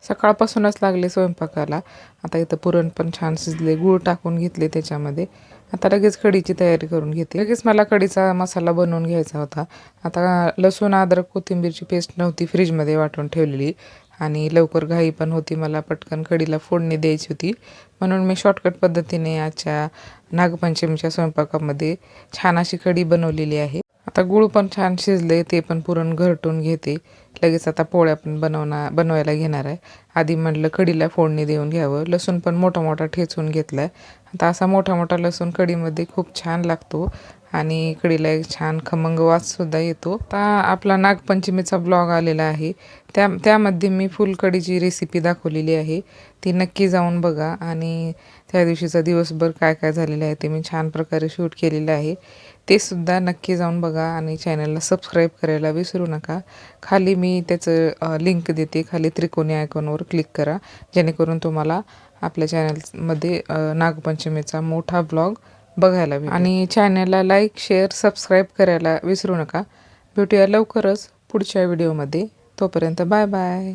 सकाळपासूनच लागले स्वयंपाकाला. आता इथं पुरण पण छान शिजले, गूळ टाकून घेतले त्याच्यामध्ये. आता लगेच कढीची तयारी करून घेते. लगेच मला कढीचा मसाला बनवून घ्यायचा होता. आता लसूण, अद्रक, कोथिंबीरची पेस्ट नव्हती फ्रीजमध्ये वाटून ठेवलेली आणि लवकर घाई पण होती, मला पटकन कढीला फोडणी द्यायची होती. म्हणून मी शॉर्टकट पद्धतीने आजच्या नागपंचमीच्या स्वयंपाकामध्ये छान अशी कढी बनवलेली आहे. आता गूळ पण छान शिजले, ते पण पुरण घरटून घेते. लगेच आता पोळ्या पण बनवायला घेणार आहे. आधी म्हटलं कढीला फोडणी देऊन घ्यावं. लसूण पण मोठा मोठा ठेचून घेतला आहे. आता असा मोठा मोठा लसूण कढीमध्ये खूप छान लागतो आणि कढीला एक छान खमंग वाससुद्धा येतो. आता आपला नागपंचमीचा ब्लॉग आलेला आहे, त्यामध्ये मी फुलकढीची रेसिपी दाखवलेली आहे. ती नक्की जाऊन बघा आणि त्या दिवशीचा दिवसभर काय काय झालेलं आहे ते मी छान प्रकारे शूट केलेलं आहे. ते सुद्धा नक्की जाऊन बघा आणि चॅनलला सबस्क्राईब करायला विसरू नका. खाली मी त्याचं लिंक देते, खाली त्रिकोणी आयकॉनवर क्लिक करा, जेणेकरून तुम्हाला आपल्या चॅनलमध्ये नागपंचमीचा मोठा ब्लॉग बघायला मिळेल. आणि चॅनलला लाईक, शेअर, सबस्क्राईब करायला विसरू नका. भेटूया लवकरच पुढच्या व्हिडिओमध्ये. तोपर्यंत बाय बाय.